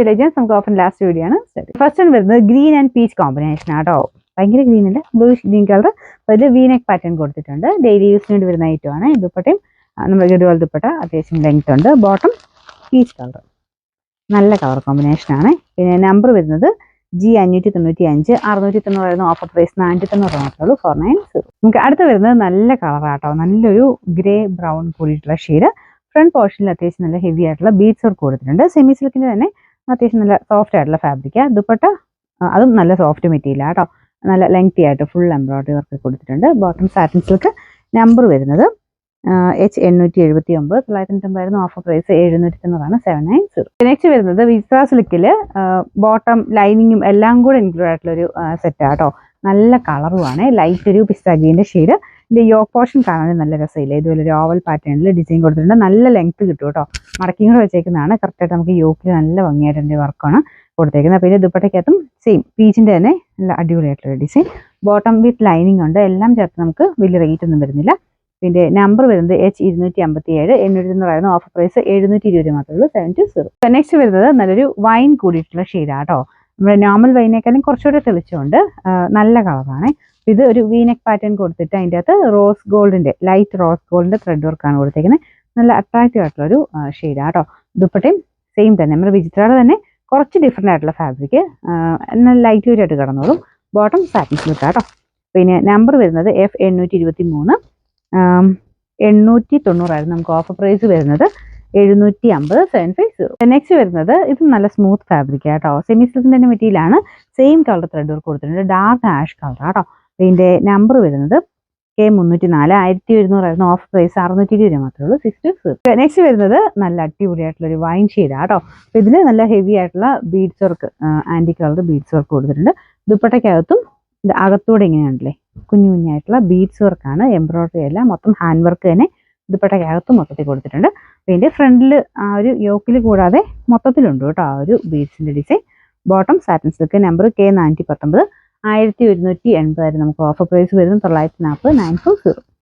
Legends നമുക്ക് open last video ആണ്. First one വരുന്നത് ഗ്രീൻ ആൻഡ് പീച്ച് കോമ്പിനേഷൻ ആട്ടോ. ഭയങ്കര ഗ്രീൻ അല്ല, ബ്ലൂഷ് ഗ്രീൻ കളർ. അതിൽ വീനെക്ക് പാറ്റേൺ കൊടുത്തിട്ടുണ്ട്. ഡെയിലി യൂസിന് വേണ്ടി വരുന്ന ഐറ്റമാണ്. ദുപ്പട്ടയും നമ്മുടെ ഗഡുവൽ ദുപ്പട്ട അത്യാവശ്യം ലെങ്ത് ഉണ്ട്. ബോട്ടം പീച്ച് കളർ, നല്ല കളർ കോമ്പിനേഷനാണ്. പിന്നെ നമ്പർ വരുന്നത് G595, 690 ഓഫർ പ്രൈസ് 490 മാത്രമേ ഉള്ളൂ, 490. നമുക്ക് അടുത്ത് വരുന്നത് നല്ല കളറാട്ടോ, നല്ലൊരു ഗ്രേ ബ്രൗൺ കൂടിയിട്ടുള്ള ഷെയ്ഡ്. ഫ്രണ്ട് പോർഷനിൽ അത്യാവശ്യം നല്ല ഹെവി ആയിട്ടുള്ള ബീഡ്സ് വർക്ക് കൊടുത്തിട്ടുണ്ട്. സെമി സിൽക്കിന്റെ തന്നെ അത്യാവശ്യം നല്ല സോഫ്റ്റ് ആയിട്ടുള്ള ഫാബ്രിക്കാണ്. ദുപ്പട്ട അതും നല്ല സോഫ്റ്റ് മെറ്റീരിയൽ ആട്ടോ, നല്ല ലെങ്തി ആയിട്ട് ഫുൾ എംബ്രോയിഡറി വർക്ക് കൊടുത്തിട്ടുണ്ട്. Bottom satin silk. നമ്പർ വരുന്നത് H879, 990 ഓഫർ പ്രൈസ് 790, 790. നെക്സ്റ്റ് വരുന്നത് വിസ്ര സിൽക്കിൽ ബോട്ടം ലൈനിങ്ങും എല്ലാം കൂടെ ഇൻക്ലൂഡ് ആയിട്ടുള്ളൊരു സെറ്റ് ആട്ടോ. നല്ല കളറുമാണ്, ലൈറ്റ് ഒരു പിസ്ത ഗ്രീൻ്റെ ഷെയ്ഡ്. ഇതിന്റെ യോക്ക് പോർഷൻ കാണാൻ നല്ല രസമില്ല. ഇതുപോലെ ഒരു ഓവൽ പാറ്റേണിൽ ഡിസൈൻ കൊടുത്തിട്ടുണ്ട്. നല്ല ലെങ്ത് കിട്ടും കേട്ടോ. മടക്കിയും കൂടെ വെച്ചേക്കുന്നതാണ്. കറക്റ്റായിട്ട് നമുക്ക് യോക്കിൽ നല്ല ഭംഗിയായിട്ട് വർക്കാണ് കൊടുത്തേക്കുന്നത്. പിന്നെ ദുപ്പട്ടയ്ക്കകത്തും സെയിം പീച്ചിന്റെ തന്നെ നല്ല അടിപൊളിയായിട്ടുള്ള ഡിസൈൻ. ബോട്ടം വിത്ത് ലൈനിങ് ഉണ്ട്. എല്ലാം ചേർത്ത് നമുക്ക് വലിയ റേറ്റ് ഒന്നും വരുന്നില്ല. പിന്നെ നമ്പർ വരുന്നത് H257, 890 ഓഫർ പ്രൈസ് 720 മാത്രമേ ഉള്ളൂ, 720. നെക്സ്റ്റ് വരുന്നത് നല്ലൊരു വൈൻ കൂടിയിട്ടുള്ള ഷെയ്ഡാട്ടോ. നമ്മുടെ നോർമൽ വൈനേക്കാളും കുറച്ചുകൂടെ തെളിച്ചുകൊണ്ട് നല്ല കളറാണ്. ഇത് ഒരു വീനെക്ക് പാറ്റേൺ കൊടുത്തിട്ട് അതിൻ്റെ അകത്ത് റോസ് ഗോൾഡിന്റെ ലൈറ്റ് റോസ് ഗോൾഡിന്റെ ത്രെഡ് വർക്കാണ് കൊടുത്തേക്കുന്നത്. നല്ല അട്രാക്റ്റീവ് ആയിട്ടുള്ള ഒരു ഷെയ്ഡാട്ടോ. ദുപ്പട്ടയും സെയിം തന്നെ നമ്മുടെ വിചിത്രയുടെ തന്നെ കുറച്ച് ഡിഫറെൻ്റ് ആയിട്ടുള്ള ഫാബ്രിക്, എന്നാൽ ലൈറ്റ് വെയിറ്റ് ആയിട്ട് കിടന്നോളും. ബോട്ടം സാറ്റിൻ സിൽക്ക് ആട്ടോ. പിന്നെ നമ്പർ വരുന്നത് F823, 890 നമുക്ക് ഓഫർ പ്രൈസ് വരുന്നത് 750, 750. നെക്സ്റ്റ് വരുന്നത് ഇത് നല്ല സ്മൂത്ത് ഫാബ്രിക് ആട്ടോ. സെമി സിൽക്കിന്റെ തന്നെ മെറ്റീരിയലാണ്. സെയിം കളർ ത്രെഡ് വർക്ക് കൊടുത്തിട്ടുണ്ട്. ഡാർക്ക് ആഷ് കളർ ആട്ടോ. ഇതിന്റെ നമ്പർ വരുന്നത് K304, 1100 ഓഫർ പ്രൈസ് 620 മാത്രമേ ഉള്ളൂ, 620. നെക്സ്റ്റ് വരുന്നത് നല്ല അടിപൊളിയായിട്ടുള്ള ഒരു വൈൻ ഷെയ്ഡ് ആട്ടോ. ഇതിൽ നല്ല ഹെവി ആയിട്ടുള്ള ബീഡ്സ് വർക്ക്, ആന്റി കളർ ബീഡ്സ് വർക്ക് കൊടുത്തിട്ടുണ്ട്. ദുപ്പട്ടയ്ക്കകത്തും ഇത് അകത്തൂടെ ഇങ്ങനെയാണല്ലേ കുഞ്ഞു കുഞ്ഞായിട്ടുള്ള ബീഡ്സ് വർക്കാണ്, എംബ്രോയിഡറി അല്ല, മൊത്തം ഹാൻഡ് വർക്ക് തന്നെ ദുപ്പട്ടയ്ക്കകത്തും മൊത്തത്തിൽ കൊടുത്തിട്ടുണ്ട്. ഇതിന്റെ ഫ്രണ്ടിൽ ആ ഒരു യോക്കിൽ കൂടാതെ മൊത്തത്തിലുണ്ട് കേട്ടോ ആ ഒരു ബീഡ്സിന്റെ design. Bottom satin silk. Number K419, 1180 നമുക്ക് ഓഫർ പ്രൈസ് വരുന്നത് 940, 940.